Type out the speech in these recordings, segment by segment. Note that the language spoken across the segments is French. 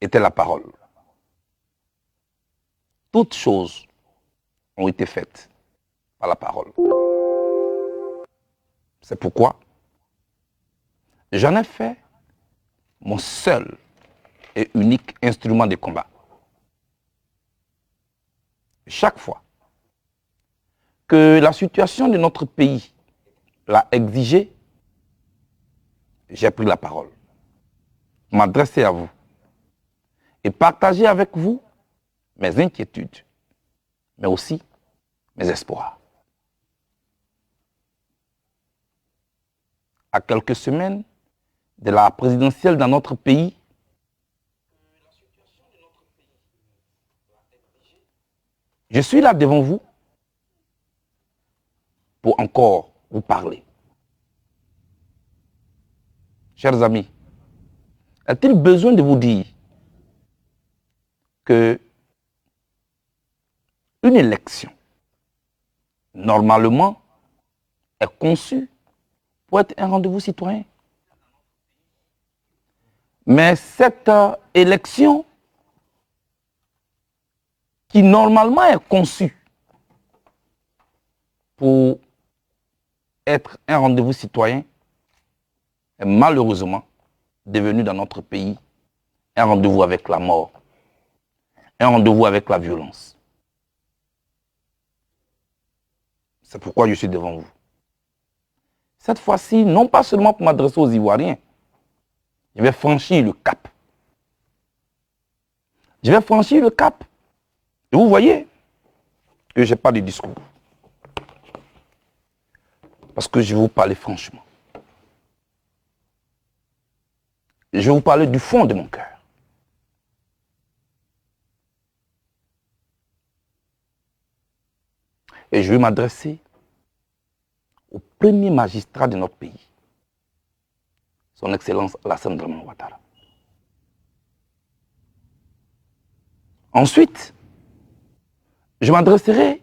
était la parole. Toutes choses ont été faites par la parole. C'est pourquoi j'en ai fait mon seul et unique instrument de combat. Chaque fois que la situation de notre pays l'a exigé, j'ai pris la parole, m'adresser à vous et partager avec vous mes inquiétudes, mais aussi mes espoirs. À quelques semaines de la présidentielle dans notre pays, je suis là devant vous pour encore vous parler. Chers amis, a-t-il besoin de vous dire que une élection, normalement, est conçue pour être un rendez-vous citoyen? Mais cette élection, qui normalement est conçue pour être un rendez-vous citoyen, est malheureusement devenue dans notre pays un rendez-vous avec la mort, un rendez-vous avec la violence. C'est pourquoi je suis devant vous. Cette fois-ci, non pas seulement pour m'adresser aux Ivoiriens, je vais franchir le cap. Je vais franchir le cap. Et vous voyez que je n'ai pas de discours. Parce que je vais vous parler franchement. Je vais vous parler du fond de mon cœur. Et je vais m'adresser au premier magistrat de notre pays, son Excellence Alassane Dramane Ouattara. Ensuite, je m'adresserai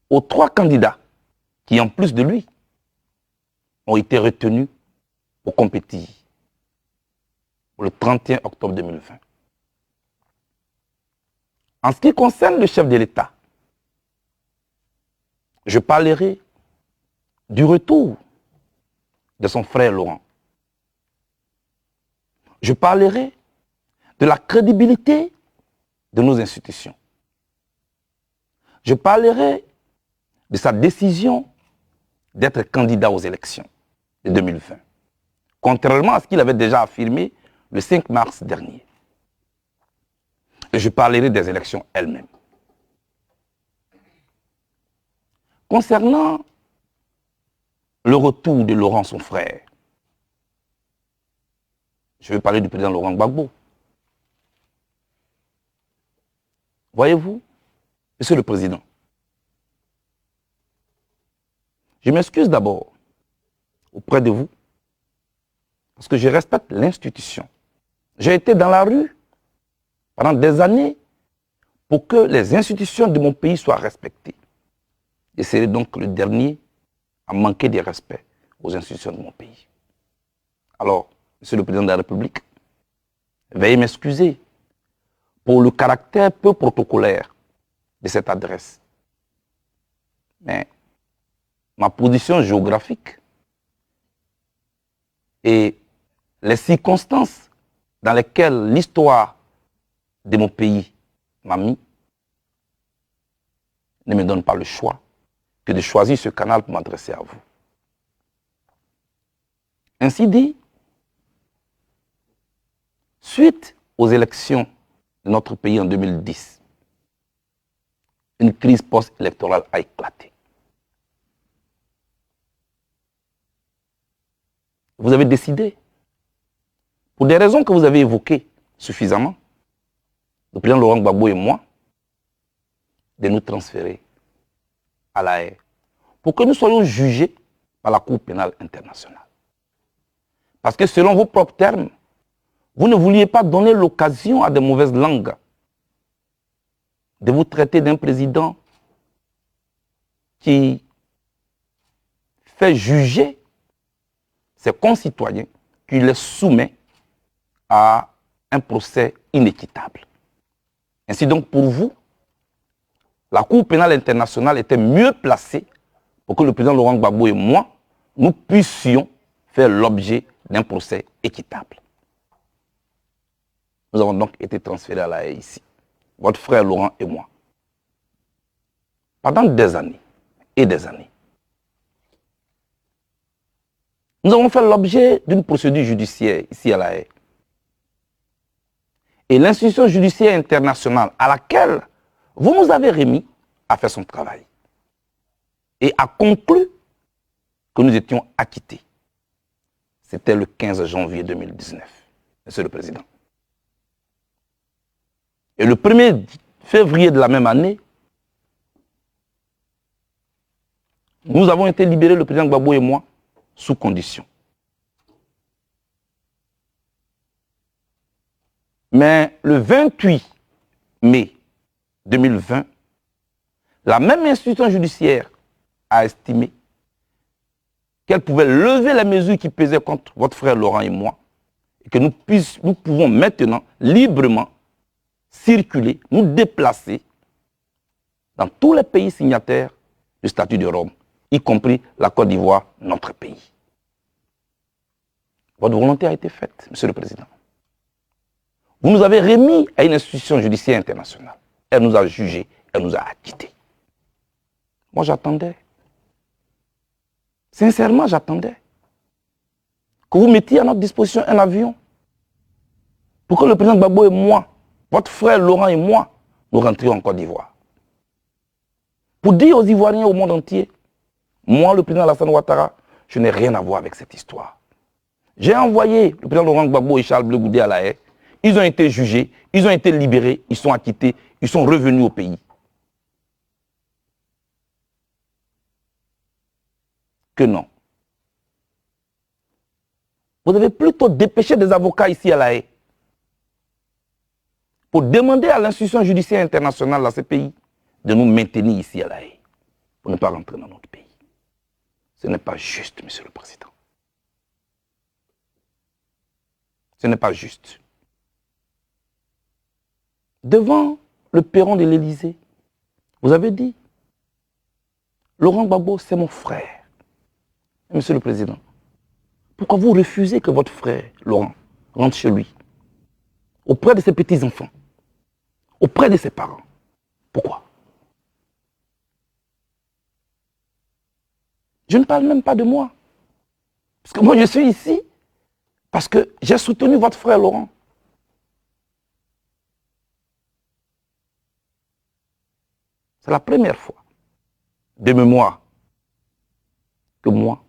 aux 3 candidats qui, en plus de lui, ont été retenus pour compétir pour le 31 octobre 2020. En ce qui concerne le chef de l'État, je parlerai du retour de son frère Laurent. Je parlerai de la crédibilité de nos institutions. Je parlerai de sa décision d'être candidat aux élections de 2020, contrairement à ce qu'il avait déjà affirmé le 5 mars dernier. Et je parlerai des élections elles-mêmes. Concernant le retour de Laurent, son frère, je vais parler du président Laurent Gbagbo. Voyez-vous, Monsieur le Président, je m'excuse d'abord auprès de vous parce que je respecte l'institution. J'ai été dans la rue pendant des années pour que les institutions de mon pays soient respectées. Je serai donc le dernier à manquer de respect aux institutions de mon pays. Alors, Monsieur le Président de la République, veuillez m'excuser pour le caractère peu protocolaire de cette adresse. Mais ma position géographique et les circonstances dans lesquelles l'histoire de mon pays m'a mis ne me donne pas le choix que de choisir ce canal pour m'adresser à vous. Ainsi dit, suite aux élections de notre pays en 2010, une crise post-électorale a éclaté. Vous avez décidé, pour des raisons que vous avez évoquées suffisamment, le président Laurent Gbagbo et moi, de nous transférer à La Haye pour que nous soyons jugés par la Cour pénale internationale. Parce que selon vos propres termes, vous ne vouliez pas donner l'occasion à de mauvaises langues de vous traiter d'un président qui fait juger ses concitoyens, qui les soumet à un procès inéquitable. Ainsi donc, pour vous, la Cour pénale internationale était mieux placée pour que le président Laurent Gbagbo et moi, nous puissions faire l'objet d'un procès équitable. Nous avons donc été transférés à La Haye ici, votre frère Laurent et moi. Pendant des années et des années, nous avons fait l'objet d'une procédure judiciaire ici à La Haye. Et l'institution judiciaire internationale à laquelle vous nous avez remis a fait son travail et a conclu que nous étions acquittés. C'était le 15 janvier 2019, Monsieur le Président. Et le 1er février de la même année, nous avons été libérés, le président Gbagbo et moi, sous condition. Mais le 28 mai 2020, la même institution judiciaire a estimé qu'elle pouvait lever les mesures qui pesaient contre votre frère Laurent et moi, et que nous pouvons maintenant librement circuler, nous déplacer dans tous les pays signataires du statut de Rome, y compris la Côte d'Ivoire, notre pays. Votre volonté a été faite, Monsieur le Président. Vous nous avez remis à une institution judiciaire internationale. Elle nous a jugés, elle nous a acquittés. Moi, j'attendais. Sincèrement, j'attendais que vous mettiez à notre disposition un avion pour que le président Gbagbo et moi, votre frère Laurent et moi, nous rentrions en Côte d'Ivoire. Pour dire aux Ivoiriens au monde entier, moi, le président Alassane Ouattara, je n'ai rien à voir avec cette histoire. J'ai envoyé le président Laurent Gbagbo et Charles Blé Goudé à La Haye. Ils ont été jugés, ils ont été libérés, ils sont acquittés, ils sont revenus au pays. Que non. Vous devez plutôt dépêcher des avocats ici à La Haye pour demander à l'institution judiciaire internationale, la CPI, de nous maintenir ici à La Haye, pour ne pas rentrer dans notre pays. Ce n'est pas juste, Monsieur le Président. Ce n'est pas juste. Devant le perron de l'Élysée, vous avez dit, Laurent Gbagbo, c'est mon frère. Et Monsieur le Président, pourquoi vous refusez que votre frère, Laurent, rentre chez lui, auprès de ses petits-enfants, auprès de ses parents? Pourquoi? Je ne parle même pas de moi. Parce que moi, je suis ici parce que j'ai soutenu votre frère Laurent. C'est la première fois de mémoire que moi,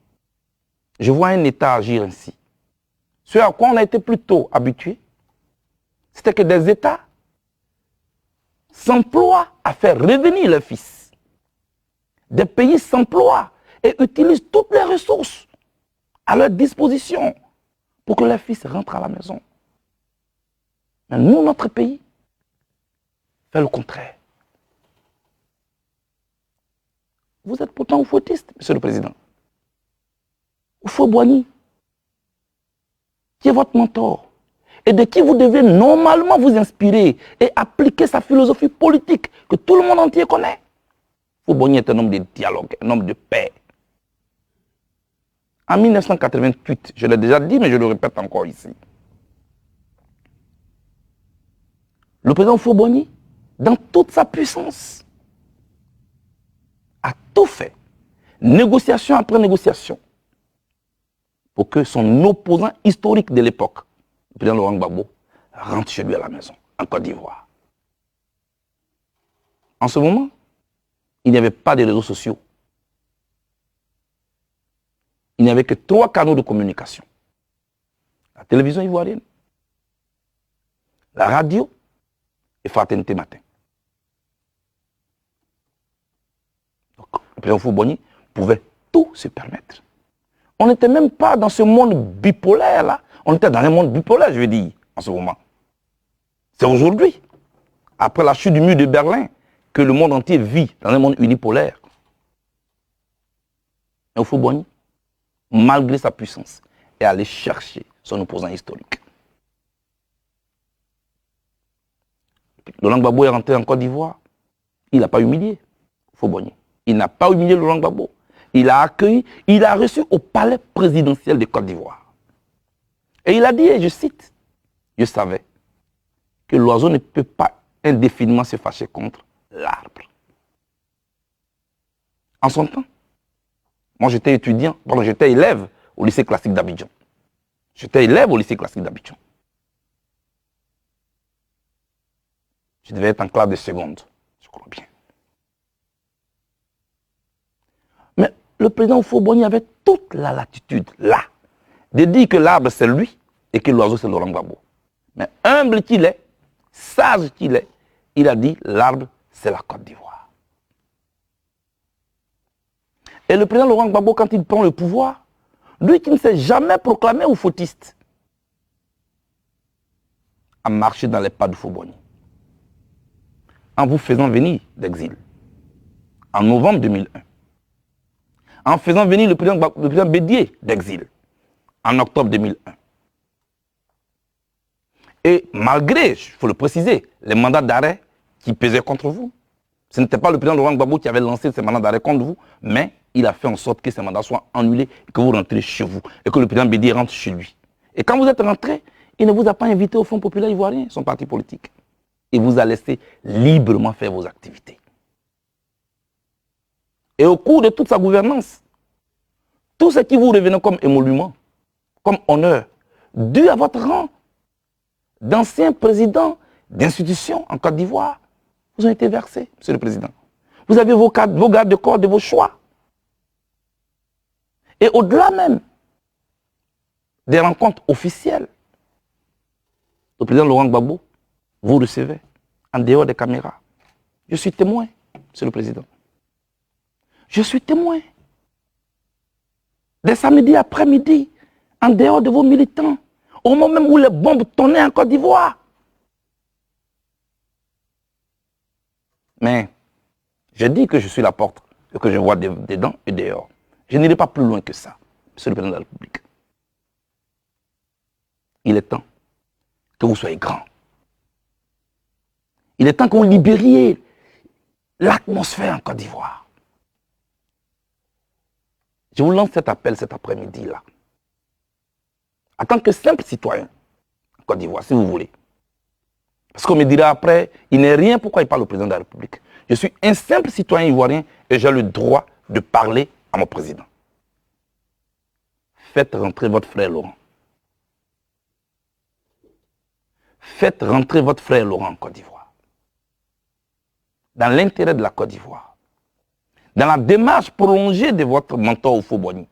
je vois un État agir ainsi. Ce à quoi on a été plutôt habitué, c'était que des États s'emploient à faire revenir leurs fils. Des pays s'emploient et utilisent toutes les ressources à leur disposition pour que leurs fils rentrent à la maison. Mais nous, notre pays, fait le contraire. Vous êtes pourtant oufouettiste, Monsieur le Président. Oufou-Boigny, qui est votre mentor, et de qui vous devez normalement vous inspirer et appliquer sa philosophie politique que tout le monde entier connaît. Oufou-Boigny est un homme de dialogue, un homme de paix. En 1988, je l'ai déjà dit, mais je le répète encore ici. Le président Oufou-Boigny, dans toute sa puissance, a tout fait, négociation après négociation, pour que son opposant historique de l'époque, le président Laurent Gbagbo, rentre chez lui à la maison, en Côte d'Ivoire. En ce moment, il n'y avait pas de réseaux sociaux. Il n'y avait que 3 canaux de communication. La télévision ivoirienne, la radio et Fraternité Matin. Donc, le président Oufou-Boigny pouvait tout se permettre. On n'était même pas dans ce monde bipolaire là. On était dans un monde bipolaire, je veux dire, en ce moment. C'est aujourd'hui, après la chute du mur de Berlin, que le monde entier vit dans un monde unipolaire. Et Oufou-Boigny, malgré sa puissance, est allé chercher son opposant historique. Laurent Gbagbo est rentré en Côte d'Ivoire. Il n'a pas humilié Faux-Boigny. Il n'a pas humilié Laurent Gbagbo. Il a accueilli, il a reçu au palais présidentiel de Côte d'Ivoire. Et il a dit, et je cite, je savais que l'oiseau ne peut pas indéfiniment se fâcher contre l'arbre. En son temps, moi j'étais étudiant, pardon, j'étais élève au lycée classique d'Abidjan. J'étais élève au lycée classique d'Abidjan. Je devais être en classe de seconde, je crois bien. Mais le président Faux-Boigny avait toute la latitude, là, de dire que l'arbre c'est lui et que l'oiseau c'est Laurent Gbagbo. Mais humble qu'il est, sage qu'il est, il a dit l'arbre c'est la Côte d'Ivoire. Et le président Laurent Gbagbo, quand il prend le pouvoir, lui qui ne s'est jamais proclamé ou fautiste, a marché dans les pas de Faux-Boigny. En vous faisant venir d'exil, en novembre 2001, en faisant venir le président Bédié d'exil, en octobre 2001. Et malgré, il faut le préciser, les mandats d'arrêt qui pesaient contre vous, ce n'était pas le président Laurent Gbagbo qui avait lancé ces mandats d'arrêt contre vous, mais il a fait en sorte que ces mandats soient annulés et que vous rentrez chez vous et que le président Bédié rentre chez lui. Et quand vous êtes rentré, il ne vous a pas invité au Front populaire ivoirien, son parti politique. Il vous a laissé librement faire vos activités. Et au cours de toute sa gouvernance, tout ce qui vous revenait comme émolument, comme honneur, dû à votre rang d'ancien président d'institution en Côte d'Ivoire, vous ont été versés, monsieur le président. Vous avez vos gardes de corps de vos choix. Et au-delà même des rencontres officielles, le président Laurent Gbagbo vous recevez en dehors des caméras. Je suis témoin, monsieur le président. Je suis témoin. Dès samedi après-midi, en dehors de vos militants, au moment même où les bombes tonnaient en Côte d'Ivoire. Mais je dis que je suis la porte et que je vois dedans et dehors. Je n'irai pas plus loin que ça, monsieur le président de la République. Il est temps que vous soyez grand. Il est temps que vous libériez l'atmosphère en Côte d'Ivoire. Je vous lance cet appel cet après-midi-là. En tant que simple citoyen en Côte d'Ivoire, si vous voulez. Parce qu'on me dira après, il n'est rien pourquoi il parle au président de la République. Je suis un simple citoyen ivoirien et j'ai le droit de parler à mon président. Faites rentrer votre frère Laurent. Faites rentrer votre frère Laurent en Côte d'Ivoire. Dans l'intérêt de la Côte d'Ivoire. Dans la démarche prolongée de votre mentor au Faux-Boigny.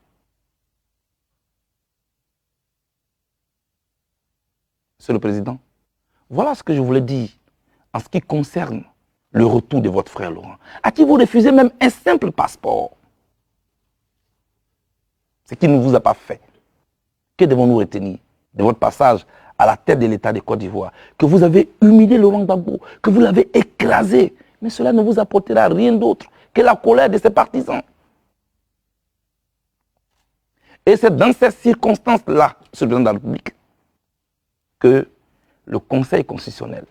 Monsieur le Président, voilà ce que je voulais dire en ce qui concerne le retour de votre frère Laurent, à qui vous refusez même un simple passeport. Ce qui ne vous a pas fait. Que devons-nous retenir de votre passage à la tête de l'État de Côte d'Ivoire? Que vous avez humilié Laurent Gbagbo, que vous l'avez écrasé. Mais cela ne vous apportera rien d'autre que la colère de ses partisans. Et c'est dans ces circonstances-là, Monsieur le Président de la République, que le Conseil constitutionnel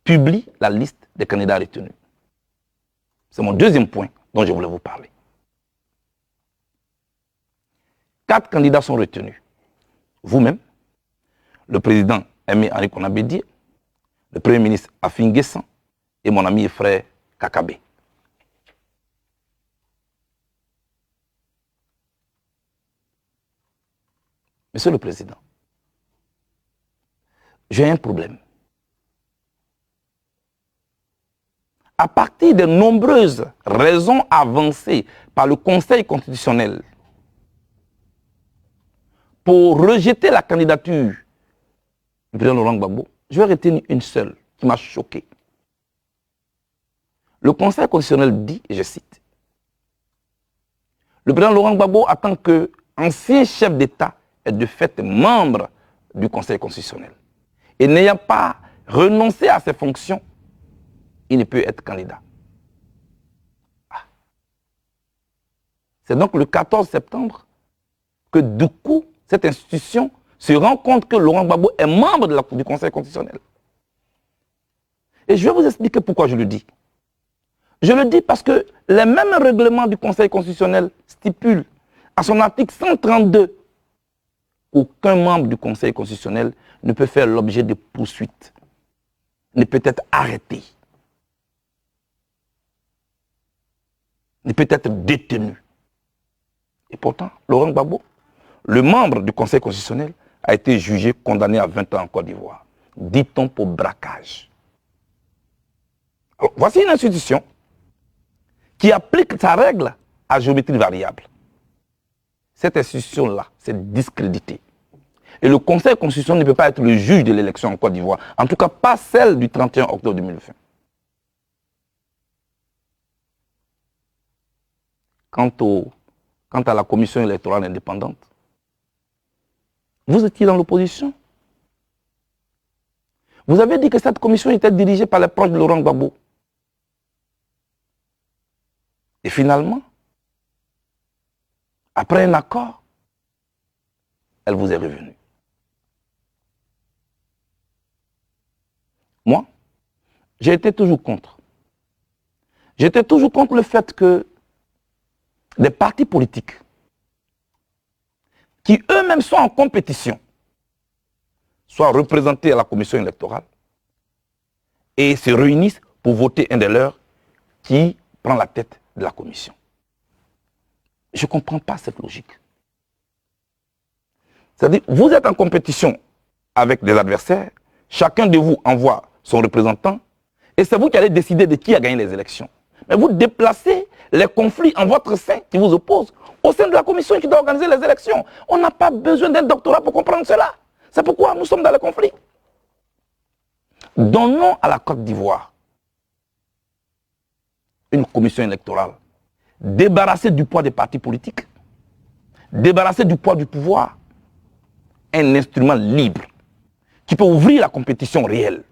publie la liste des candidats retenus. C'est mon deuxième point dont je voulais vous parler. 4 candidats sont retenus. Vous-même, le président Aimé Henri Konan Bédié, le premier ministre Afin Guessan et mon ami et frère Kakabé. Monsieur le Président, j'ai un problème. À partir de nombreuses raisons avancées par le Conseil constitutionnel pour rejeter la candidature du président Laurent Gbagbo, je vais retenir une seule qui m'a choqué. Le Conseil constitutionnel dit, et je cite, le président Laurent Gbagbo, en tant qu'ancien chef d'État, est de fait membre du Conseil constitutionnel. Et n'ayant pas renoncé à ses fonctions, il ne peut être candidat. C'est donc le 14 septembre que du coup, cette institution se rend compte que Laurent Gbagbo est membre du Conseil constitutionnel. Et je vais vous expliquer pourquoi je le dis. Je le dis parce que les mêmes règlements du Conseil constitutionnel stipulent à son article 132 qu'aucun membre du Conseil constitutionnel ne peut faire l'objet de poursuites, ne peut être arrêté, ne peut être détenu. Et pourtant, Laurent Gbagbo, le membre du Conseil constitutionnel, a été jugé, condamné à 20 ans en Côte d'Ivoire. Dit-on pour braquage. Alors, voici une institution qui applique sa règle à géométrie variable. Cette institution-là, c'est discrédité. Et le Conseil constitutionnel ne peut pas être le juge de l'élection en Côte d'Ivoire. En tout cas, pas celle du 31 octobre 2020. Quant à la commission électorale indépendante, vous étiez dans l'opposition. Vous avez dit que cette commission était dirigée par les proches de Laurent Gbagbo. Et finalement, après un accord, elle vous est revenue. Moi, j'ai été toujours contre. J'étais toujours contre le fait que des partis politiques qui eux-mêmes sont en compétition soient représentés à la commission électorale et se réunissent pour voter un des leurs qui prend la tête de la commission. Je ne comprends pas cette logique. C'est-à-dire, vous êtes en compétition avec des adversaires, chacun de vous envoie son représentant, et c'est vous qui allez décider de qui a gagné les élections. Mais vous déplacez les conflits en votre sein qui vous opposent au sein de la commission qui doit organiser les élections. On n'a pas besoin d'un doctorat pour comprendre cela. C'est pourquoi nous sommes dans le conflit. Donnons à la Côte d'Ivoire une commission électorale débarrassée du poids des partis politiques, débarrassée du poids du pouvoir, un instrument libre qui peut ouvrir la compétition réelle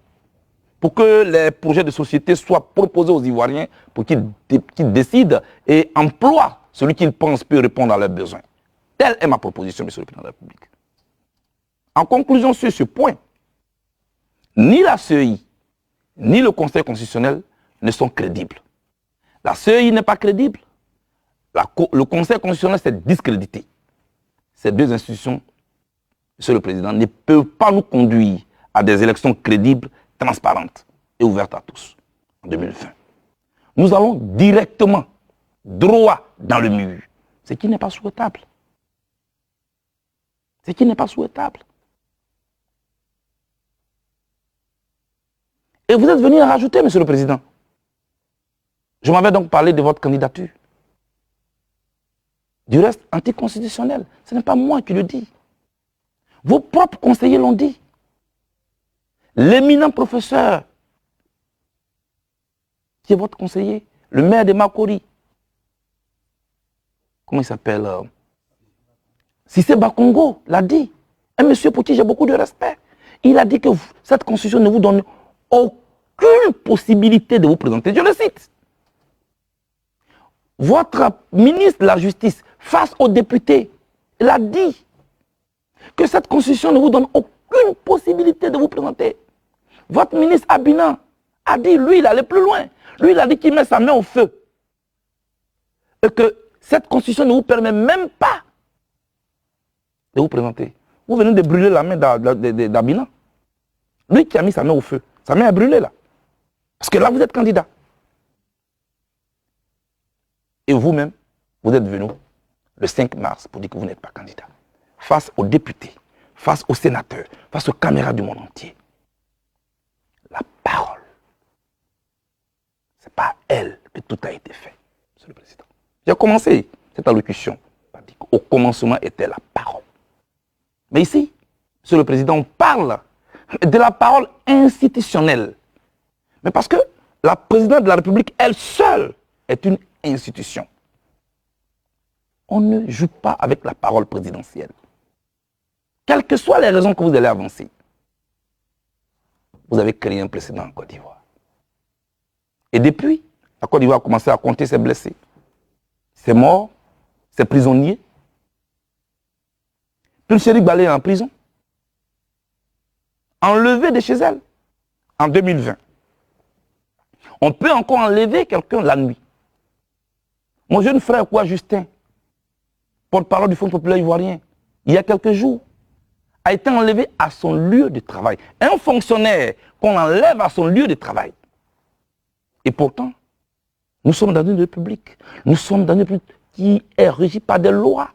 pour que les projets de société soient proposés aux Ivoiriens pour qu'ils décident et emploient celui qu'ils pensent peut répondre à leurs besoins. Telle est ma proposition, Monsieur le Président de la République. En conclusion sur ce point, ni la CEI, ni le Conseil constitutionnel ne sont crédibles. La CEI n'est pas crédible, le Conseil constitutionnel s'est discrédité. Ces deux institutions, Monsieur le Président, ne peuvent pas nous conduire à des élections crédibles, transparentes et ouvertes à tous en 2020. Nous allons directement, droit dans le mur, ce qui n'est pas souhaitable. Ce qui n'est pas souhaitable. Et vous êtes venu à rajouter, Monsieur le Président. Je m'avais donc parlé de votre candidature. Du reste, anticonstitutionnel. Ce n'est pas moi qui le dis. Vos propres conseillers l'ont dit. L'éminent professeur, qui est votre conseiller, le maire de Makori, comment il s'appelle Cissé Bakongo l'a dit. Un monsieur pour qui j'ai beaucoup de respect. Il a dit que cette constitution ne vous donne aucune possibilité de vous présenter. Je le cite. Votre ministre de la Justice, face aux députés, il a dit que cette constitution ne vous donne aucune possibilité de vous présenter. Votre ministre Abina a dit, lui, il allait plus loin. Lui, il a dit qu'il met sa main au feu. Et que cette constitution ne vous permet même pas de vous présenter. Vous venez de brûler la main d'Abina. Lui qui a mis sa main au feu. Sa main est brûlée là. Parce que là, vous êtes candidat. Et vous-même, vous êtes venu le 5 mars pour dire que vous n'êtes pas candidat. Face aux députés, face aux sénateurs, face aux caméras du monde entier. La parole. Ce n'est pas à elle que tout a été fait, Monsieur le Président. J'ai commencé cette allocution par dire qu'au commencement était la parole. Mais ici, Monsieur le Président, on parle de la parole institutionnelle. Mais parce que la présidente de la République, elle seule, est une institution. On ne joue pas avec la parole présidentielle. Quelles que soient les raisons que vous allez avancer, vous avez créé un précédent en Côte d'Ivoire. Et depuis, la Côte d'Ivoire a commencé à compter ses blessés, ses morts, ses prisonniers. Puis le Chéric Balé est en prison. enlevée de chez elle en 2020. On peut encore enlever quelqu'un la nuit. Mon jeune frère, quoi, Justin, porte-parole du Fonds populaire ivoirien, il y a quelques jours, a été enlevé à son lieu de travail. Un fonctionnaire qu'on enlève à son lieu de travail. Et pourtant, nous sommes dans une république. Nous sommes dans une république qui est régie par des lois.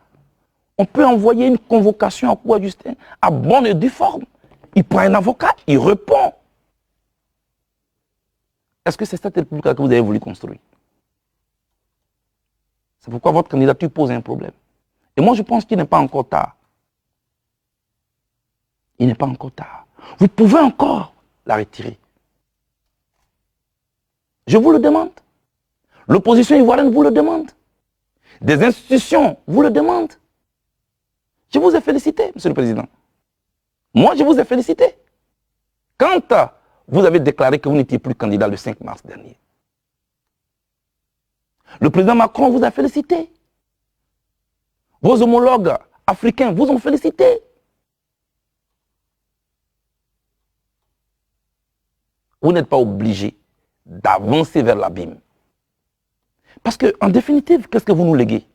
On peut envoyer une convocation à quoi, Justin, à bonne et due forme. Il prend un avocat, il répond. Est-ce que c'est cette république que vous avez voulu construire? C'est pourquoi votre candidature pose un problème. Et moi, je pense qu'il n'est pas encore tard. Il n'est pas encore tard. Vous pouvez encore la retirer. Je vous le demande. L'opposition ivoirienne vous le demande. Des institutions vous le demandent. Je vous ai félicité, Monsieur le Président. Moi, je vous ai félicité. Quand vous avez déclaré que vous n'étiez plus candidat le 5 mars dernier, le président Macron vous a félicité. Vos homologues africains vous ont félicité. Vous n'êtes pas obligé d'avancer vers l'abîme. Parce qu'en définitive, qu'est-ce que vous nous léguez?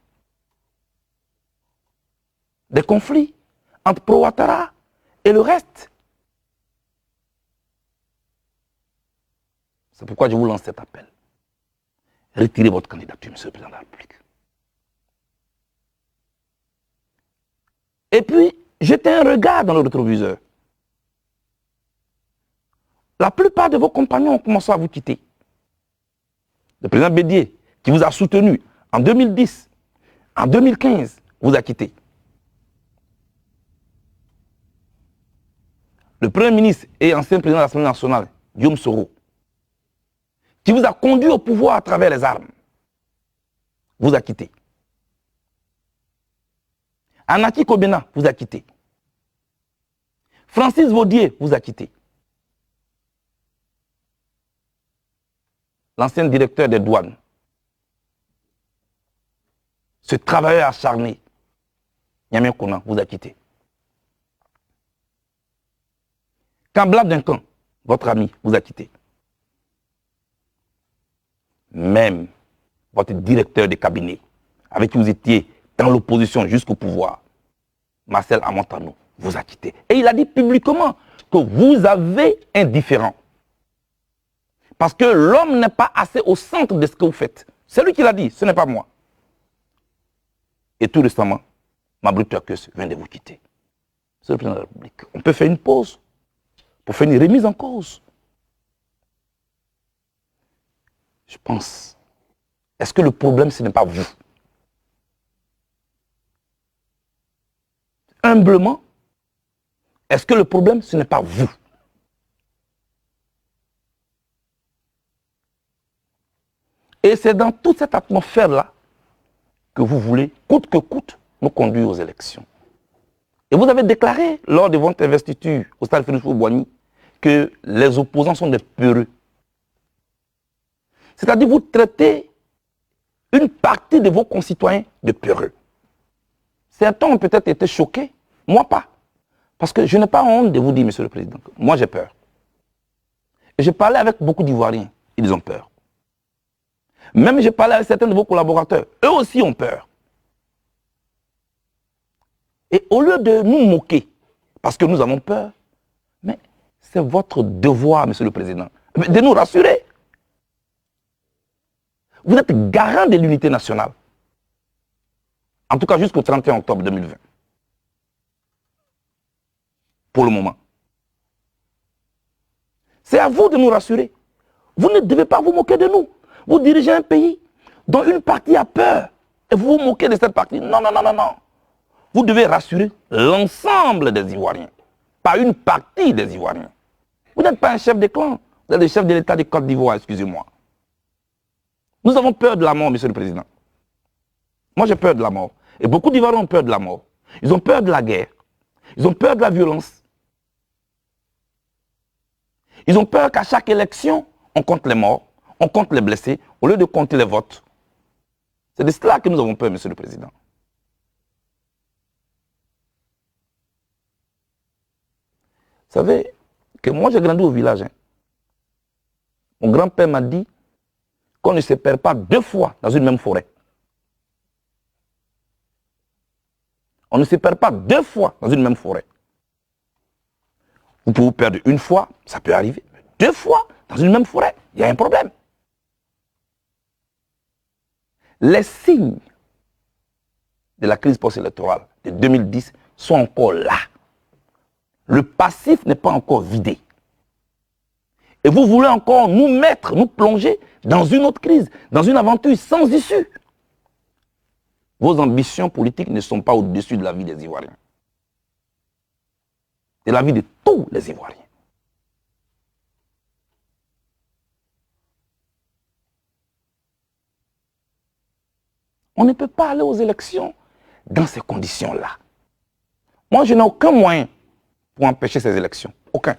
Des conflits entre Pro-Ouattara et le reste. C'est pourquoi je vous lance cet appel. Retirez votre candidature, Monsieur le Président de la République. Et puis, jetez un regard dans le rétroviseur. La plupart de vos compagnons ont commencé à vous quitter. Le président Bédié, qui vous a soutenu en 2010, en 2015, vous a quitté. Le Premier ministre et ancien président de l'Assemblée nationale, Guillaume Soro, qui vous a conduit au pouvoir à travers les armes, vous a quitté. Anaki Kobena vous a quitté. Francis Vaudier vous a quitté. L'ancien directeur des douanes, ce travailleur acharné, Niamey Konan, vous a quitté. Kambla Duncan, votre ami, vous a quitté. Même votre directeur de cabinet, avec qui vous étiez dans l'opposition jusqu'au pouvoir, Marcel Amontano, vous a quitté. Et il a dit publiquement que vous avez un différend. Parce que l'homme n'est pas assez au centre de ce que vous faites. C'est lui qui l'a dit, ce n'est pas moi. Et tout récemment, Mabry Tuakus vient de vous quitter. C'est le président de la République. On peut faire une pause pour faire une remise en cause. Je pense, est-ce que le problème, ce n'est pas vous? Humblement, est-ce que le problème, ce n'est pas vous? Et c'est dans toute cette atmosphère-là que vous voulez, coûte que coûte, nous conduire aux élections. Et vous avez déclaré, lors de votre investiture au stade Félix Houphouët-Boigny, que les opposants sont des peureux. C'est-à-dire vous traitez une partie de vos concitoyens de peureux. Certains ont peut-être été choqués, moi pas. Parce que je n'ai pas honte de vous dire, Monsieur le Président, moi j'ai peur. Et j'ai parlé avec beaucoup d'Ivoiriens, ils ont peur. Même j'ai parlé avec certains de vos collaborateurs, eux aussi ont peur. Et au lieu de nous moquer, parce que nous avons peur, mais c'est votre devoir, Monsieur le Président, de nous rassurer. Vous êtes garant de l'unité nationale. En tout cas jusqu'au 31 octobre 2020. Pour le moment. C'est à vous de nous rassurer. Vous ne devez pas vous moquer de nous. Vous dirigez un pays dont une partie a peur. Et vous vous moquez de cette partie. Non, non, non, non, non. Vous devez rassurer l'ensemble des Ivoiriens. Pas une partie des Ivoiriens. Vous n'êtes pas un chef de clan. Vous êtes le chef de l'État de Côte d'Ivoire, excusez-moi. Nous avons peur de la mort, Monsieur le Président. Moi, j'ai peur de la mort. Et beaucoup d'Ivoiriens ont peur de la mort. Ils ont peur de la guerre. Ils ont peur de la violence. Ils ont peur qu'à chaque élection, on compte les morts, on compte les blessés, au lieu de compter les votes. C'est de cela que nous avons peur, Monsieur le Président. Vous savez, que moi j'ai grandi au village. Hein. Mon grand-père m'a dit qu'on ne se perd pas 2 fois dans une même forêt. On ne se perd pas 2 fois dans une même forêt. Vous pouvez vous perdre 1 fois, ça peut arriver. 2 fois dans une même forêt, il y a un problème. Les signes de la crise post-électorale de 2010 sont encore là. Le passif n'est pas encore vidé. Et vous voulez encore nous mettre, nous plonger dans une autre crise, dans une aventure sans issue. Vos ambitions politiques ne sont pas au-dessus de la vie des Ivoiriens. De la vie de tous les Ivoiriens. On ne peut pas aller aux élections dans ces conditions-là. Moi, je n'ai aucun moyen pour empêcher ces élections. Aucun.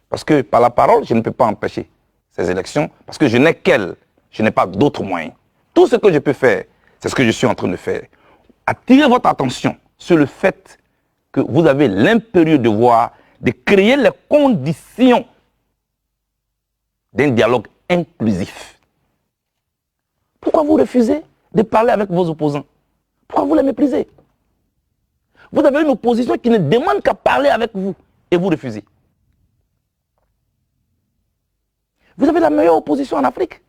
Parce que par la parole, je ne peux pas empêcher ces élections, parce que je n'ai qu'elles. Je n'ai pas d'autres moyens. Tout ce que je peux faire, c'est ce que je suis en train de faire. Attirer votre attention sur le fait que vous avez l'impérieux devoir de créer les conditions d'un dialogue inclusif. Pourquoi vous refusez de parler avec vos opposants? Pourquoi vous les méprisez? Vous avez une opposition qui ne demande qu'à parler avec vous et vous refusez. Vous avez la meilleure opposition en Afrique.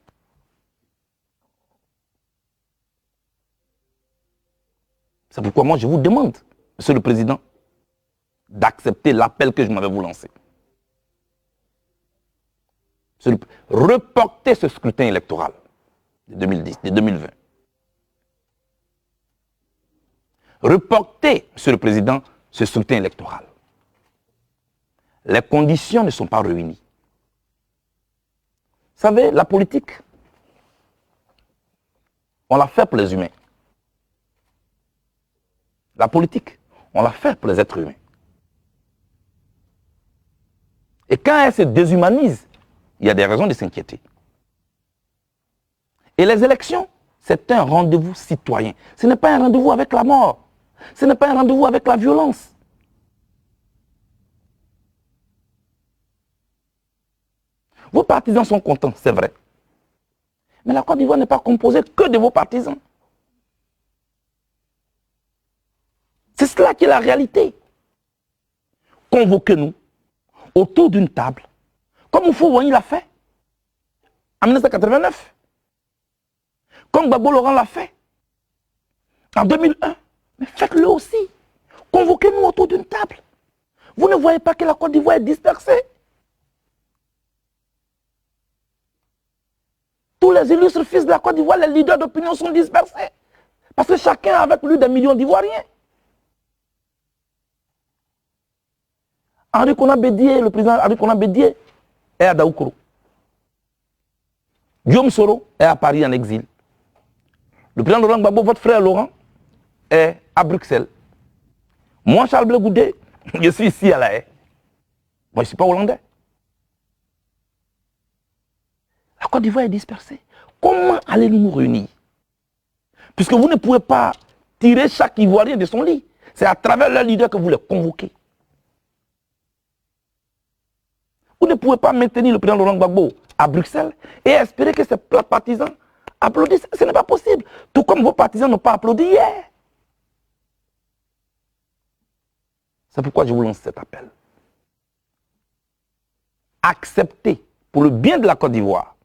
C'est pourquoi moi je vous demande, Monsieur le Président, d'accepter l'appel que je m'avais vous lancé. Reporter ce scrutin électoral de 2010, de 2020. Reporter, Monsieur le Président, ce scrutin électoral. Les conditions ne sont pas réunies. Vous savez, la politique, on l'a fait pour les humains. La politique, on l'a fait pour les êtres humains. Et quand elle se déshumanise, il y a des raisons de s'inquiéter. Et les élections, c'est un rendez-vous citoyen. Ce n'est pas un rendez-vous avec la mort. Ce n'est pas un rendez-vous avec la violence. Vos partisans sont contents, c'est vrai. Mais la Côte d'Ivoire n'est pas composée que de vos partisans. C'est cela qui est la réalité. Convoquez-nous autour d'une table, comme Houphouët-Boigny l'a fait en 1989, comme Gbagbo Laurent l'a fait en 2001. Mais faites-le aussi. Convoquez-nous autour d'une table. Vous ne voyez pas que la Côte d'Ivoire est dispersée? Tous les illustres fils de la Côte d'Ivoire, les leaders d'opinion sont dispersés. Parce que chacun a avec lui des millions d'Ivoiriens. Henri Konan Bédié, le président Henri Konan Bédié est à Daoukoro. Guillaume Soro est à Paris en exil. Le président Laurent Gbagbo, votre frère Laurent, est à Bruxelles. Moi, Charles Blé Goudé, je suis ici à La Haye. Moi, je ne suis pas hollandais. La Côte d'Ivoire est dispersée. Comment allez-nous nous réunir? Puisque vous ne pouvez pas tirer chaque Ivoirien de son lit. C'est à travers leur leader que vous les convoquez. Vous ne pouvez pas maintenir le président Laurent Gbagbo à Bruxelles et espérer que ses partisans applaudissent. Ce n'est pas possible. Tout comme vos partisans n'ont pas applaudi hier. C'est pourquoi je vous lance cet appel. Acceptez, pour le bien de la Côte d'Ivoire,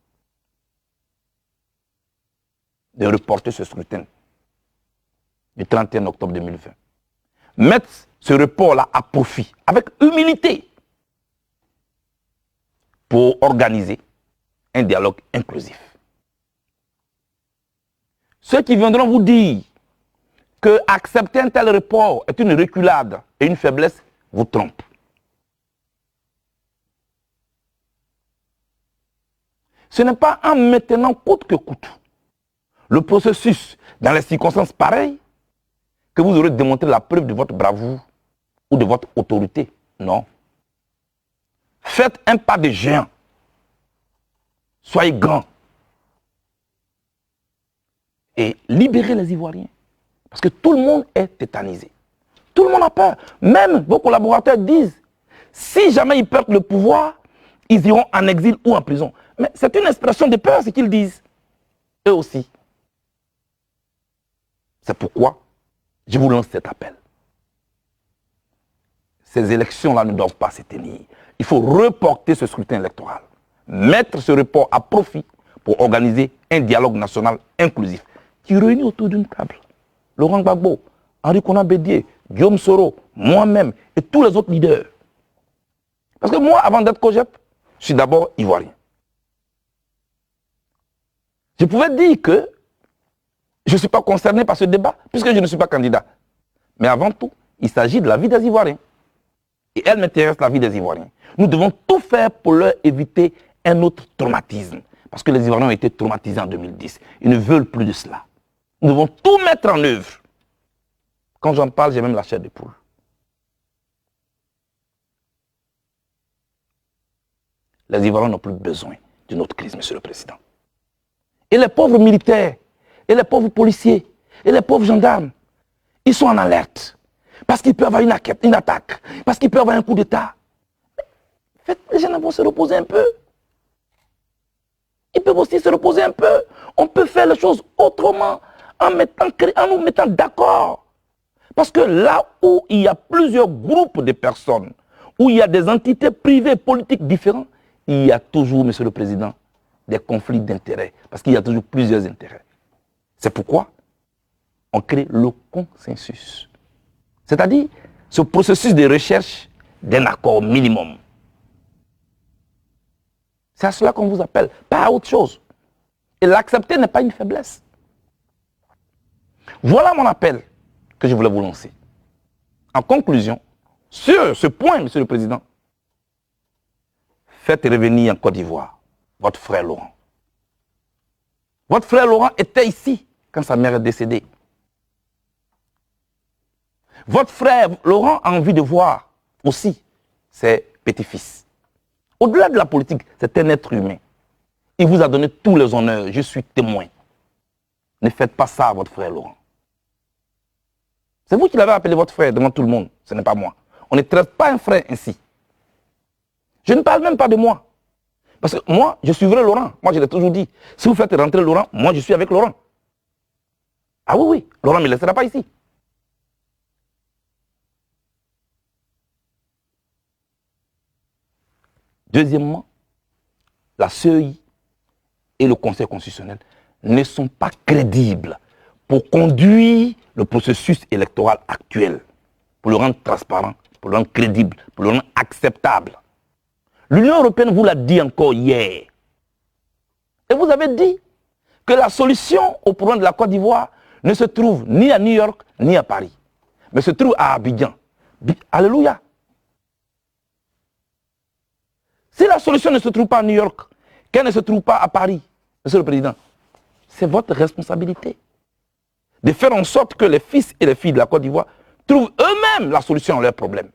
de reporter ce scrutin du 31 octobre 2020. Mettre ce report-là à profit, avec humilité, pour organiser un dialogue inclusif. Ceux qui viendront vous dire que accepter un tel report est une reculade et une faiblesse, vous trompent. Ce n'est pas en maintenant coûte que coûte le processus dans les circonstances pareilles que vous aurez démontré la preuve de votre bravoure ou de votre autorité. Non. Faites un pas de géant. Soyez grands. Et libérez les Ivoiriens. Parce que tout le monde est tétanisé. Tout le monde a peur. Même vos collaborateurs disent, si jamais ils perdent le pouvoir, ils iront en exil ou en prison. Mais c'est une expression de peur, ce qu'ils disent. Eux aussi. C'est pourquoi je vous lance cet appel. Ces élections-là ne doivent pas se tenir. Il faut reporter ce scrutin électoral. Mettre ce report à profit pour organiser un dialogue national inclusif qui réunit autour d'une table Laurent Gbagbo, Henri Konan Bédié, Guillaume Soro, moi-même et tous les autres leaders. Parce que moi, avant d'être COJEP, je suis d'abord ivoirien. Je pouvais dire que je ne suis pas concerné par ce débat, puisque je ne suis pas candidat. Mais avant tout, il s'agit de la vie des Ivoiriens. Et elle m'intéresse, la vie des Ivoiriens. Nous devons tout faire pour leur éviter un autre traumatisme. Parce que les Ivoiriens ont été traumatisés en 2010. Ils ne veulent plus de cela. Nous devons tout mettre en œuvre. Quand j'en parle, j'ai même la chair de poule. Les Ivoiriens n'ont plus besoin d'une autre crise, Monsieur le Président. Et les pauvres militaires, et les pauvres policiers, et les pauvres gendarmes, ils sont en alerte. Parce qu'ils peuvent avoir une attaque, parce qu'ils peuvent avoir un coup d'État. Les gens vont se reposer un peu. Ils peuvent aussi se reposer un peu. On peut faire les choses autrement, en nous mettant d'accord. Parce que là où il y a plusieurs groupes de personnes, où il y a des entités privées politiques différentes, il y a toujours, Monsieur le Président, des conflits d'intérêts. Parce qu'il y a toujours plusieurs intérêts. C'est pourquoi on crée le consensus. C'est-à-dire ce processus de recherche d'un accord minimum. C'est à cela qu'on vous appelle, pas à autre chose. Et l'accepter n'est pas une faiblesse. Voilà mon appel que je voulais vous lancer. En conclusion, sur ce point, Monsieur le Président, faites revenir en Côte d'Ivoire votre frère Laurent. Votre frère Laurent était ici quand sa mère est décédée. Votre frère Laurent a envie de voir aussi ses petits-fils. Au-delà de la politique, c'est un être humain. Il vous a donné tous les honneurs. Je suis témoin. Ne faites pas ça à votre frère Laurent. C'est vous qui l'avez appelé votre frère devant tout le monde. Ce n'est pas moi. On ne traite pas un frère ainsi. Je ne parle même pas de moi. Parce que moi, je suivrai Laurent. Moi, je l'ai toujours dit. Si vous faites rentrer Laurent, moi, je suis avec Laurent. Ah oui, oui. Laurent ne me laissera pas ici. Deuxièmement, la CEI et le Conseil constitutionnel ne sont pas crédibles pour conduire le processus électoral actuel, pour le rendre transparent, pour le rendre crédible, pour le rendre acceptable. L'Union européenne vous l'a dit encore hier. Et vous avez dit que la solution au problème de la Côte d'Ivoire ne se trouve ni à New York, ni à Paris, mais se trouve à Abidjan. Alléluia. Si la solution ne se trouve pas à New York, qu'elle ne se trouve pas à Paris, Monsieur le Président, c'est votre responsabilité de faire en sorte que les fils et les filles de la Côte d'Ivoire trouvent eux-mêmes la solution à leurs problèmes.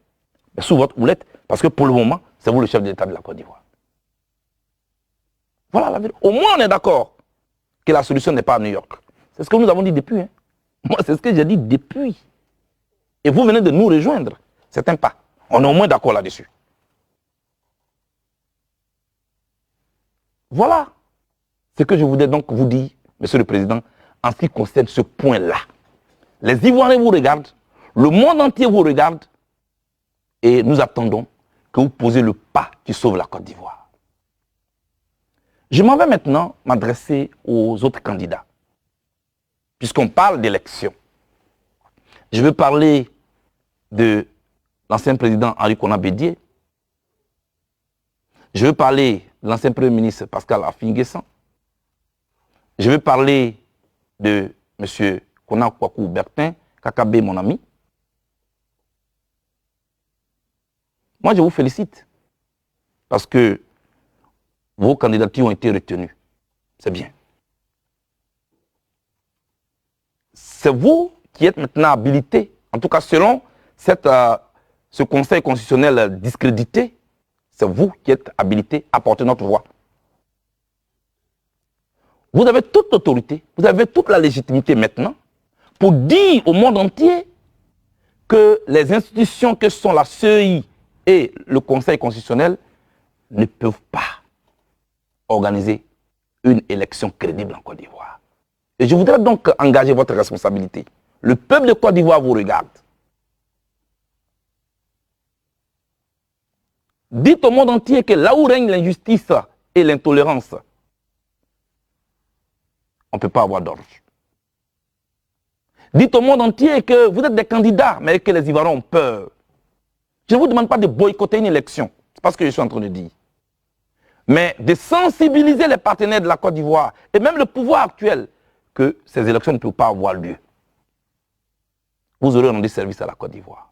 Mais sous votre houlette, parce que pour le moment, c'est vous le chef de l'État de la Côte d'Ivoire. Voilà la vérité. Au moins, on est d'accord que la solution n'est pas à New York. C'est ce que nous avons dit depuis. Hein. Moi, c'est ce que j'ai dit depuis. Et vous venez de nous rejoindre. C'est un pas. On est au moins d'accord là-dessus. Voilà ce que je voulais donc vous dire, Monsieur le Président, en ce qui concerne ce point-là. Les Ivoiriens vous regardent, le monde entier vous regarde, et nous attendons que vous posiez le pas qui sauve la Côte d'Ivoire. Je m'en vais maintenant m'adresser aux autres candidats, puisqu'on parle d'élection. Je veux parler de l'ancien président Henri Konan Bédié. Je veux parler de l'ancien Premier ministre Pascal Affi-N'Guessan. Je veux parler de M. Konan Kwaku Bertin, Kakabe, mon ami. Moi, je vous félicite parce que vos candidatures ont été retenues. C'est bien. C'est vous qui êtes maintenant habilité, en tout cas selon ce conseil constitutionnel discrédité, c'est vous qui êtes habilité à porter notre voix. Vous avez toute l'autorité, vous avez toute la légitimité maintenant pour dire au monde entier que les institutions que sont la CEI et le Conseil constitutionnel ne peuvent pas organiser une élection crédible en Côte d'Ivoire. Et je voudrais donc engager votre responsabilité. Le peuple de Côte d'Ivoire vous regarde. Dites au monde entier que là où règne l'injustice et l'intolérance, on ne peut pas avoir d'ordre. Dites au monde entier que vous êtes des candidats, mais que les Ivoiriens ont peur. Je ne vous demande pas de boycotter une élection. C'est pas ce que je suis en train de dire. Mais de sensibiliser les partenaires de la Côte d'Ivoire et même le pouvoir actuel que ces élections ne peuvent pas avoir lieu. Vous aurez rendu service à la Côte d'Ivoire.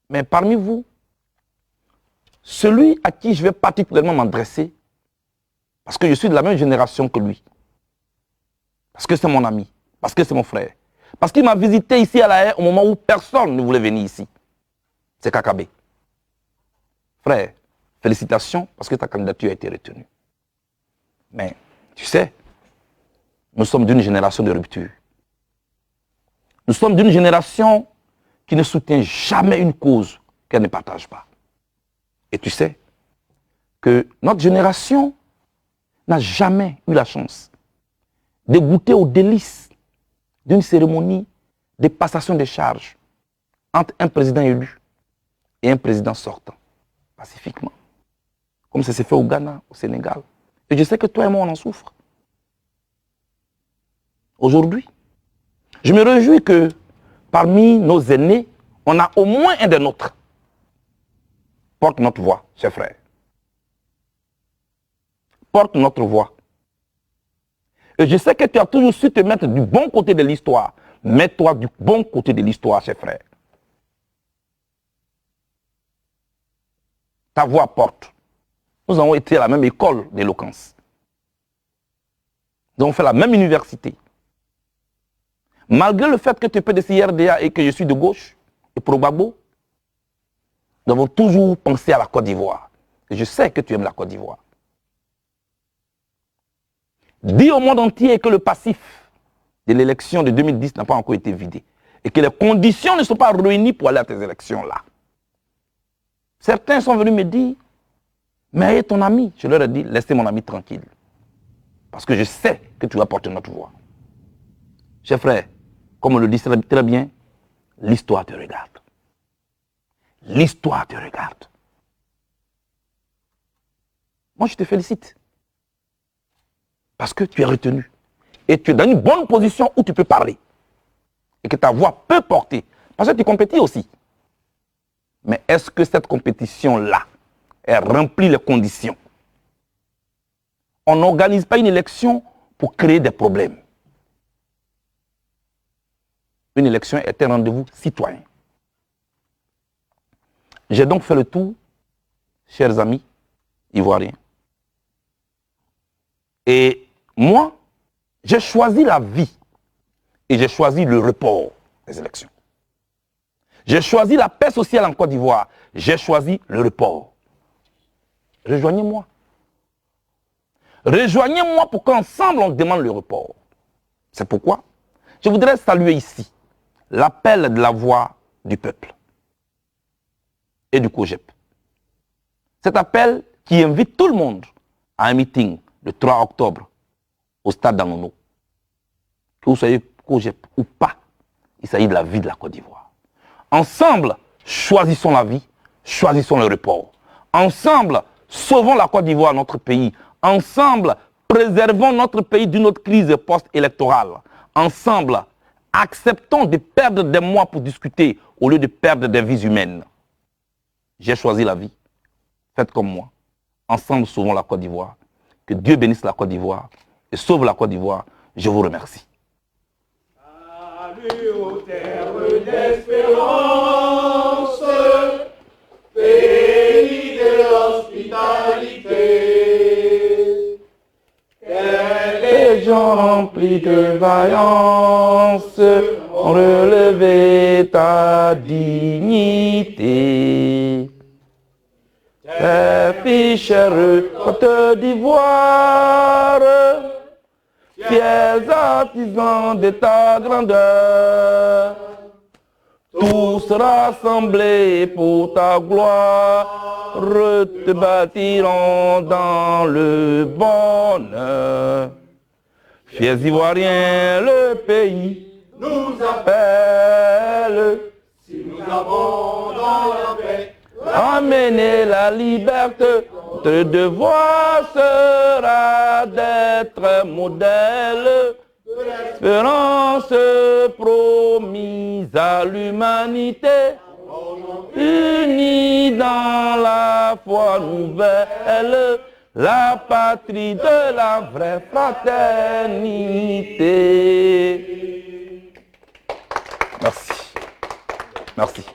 Mais parmi vous, celui à qui je vais particulièrement m'adresser, parce que je suis de la même génération que lui, parce que c'est mon ami, parce que c'est mon frère, parce qu'il m'a visité ici à La Haye au moment où personne ne voulait venir ici, c'est Kakabé. Frère, félicitations parce que ta candidature a été retenue. Mais, tu sais, nous sommes d'une génération de rupture. Nous sommes d'une génération qui ne soutient jamais une cause qu'elle ne partage pas. Et tu sais que notre génération n'a jamais eu la chance de goûter aux délices d'une cérémonie de passation de charges entre un président élu et un président sortant, pacifiquement. Comme ça s'est fait au Ghana, au Sénégal. Et je sais que toi et moi, on en souffre. Aujourd'hui, je me réjouis que parmi nos aînés, on a au moins un des nôtres. Porte notre voix, chers frères. Porte notre voix. Et je sais que tu as toujours su te mettre du bon côté de l'histoire. Mets-toi du bon côté de l'histoire, chers frères. Ta voix porte. Nous avons été à la même école d'éloquence. Nous avons fait la même université. Malgré le fait que tu es PDC-RDA et que je suis de gauche, et pro-Gbagbo, nous avons toujours pensé à la Côte d'Ivoire. Et je sais que tu aimes la Côte d'Ivoire. Dis au monde entier que le passif de l'élection de 2010 n'a pas encore été vidé. Et que les conditions ne sont pas réunies pour aller à ces élections-là. Certains sont venus me dire, mais ton ami, je leur ai dit, laissez mon ami tranquille. Parce que je sais que tu vas porter notre voix. Chers frères, comme on le dit très bien, l'histoire te regarde. L'histoire te regarde. Moi, je te félicite. Parce que tu es retenu. Et tu es dans une bonne position où tu peux parler. Et que ta voix peut porter. Parce que tu compétis aussi. Mais est-ce que cette compétition-là, elle remplit les conditions? On n'organise pas une élection pour créer des problèmes. Une élection est un rendez-vous citoyen. J'ai donc fait le tour, chers amis ivoiriens. Et moi, j'ai choisi la vie et j'ai choisi le report des élections. J'ai choisi la paix sociale en Côte d'Ivoire. J'ai choisi le report. Rejoignez-moi. Rejoignez-moi pour qu'ensemble on demande le report. C'est pourquoi je voudrais saluer ici l'appel de la voix du peuple et du COGEP. Cet appel qui invite tout le monde à un meeting le 3 octobre au stade d'Anono. Que vous soyez COGEP ou pas, il s'agit de la vie de la Côte d'Ivoire. Ensemble, choisissons la vie, choisissons le report. Ensemble, sauvons la Côte d'Ivoire, notre pays. Ensemble, préservons notre pays d'une autre crise post-électorale. Ensemble, acceptons de perdre des mois pour discuter au lieu de perdre des vies humaines. J'ai choisi la vie. Faites comme moi. Ensemble, sauvons la Côte d'Ivoire. Que Dieu bénisse la Côte d'Ivoire et sauve la Côte d'Ivoire. Je vous remercie. Salut aux terres d'espérance, pays de l'hospitalité. Les gens remplis de vaillance ont relevé ta dignité. Tes fichères Côte d'Ivoire, fiers artisans de ta grandeur, tous rassemblés pour ta gloire, te bâtiront dans le bonheur. Fiers Ivoiriens, le pays nous appelle. si nous avons dans la paix, Amener la liberté, notre devoir sera d'être modèle. Espérance promise à l'humanité, unie dans la foi nouvelle, la patrie de la vraie fraternité. Merci. Merci.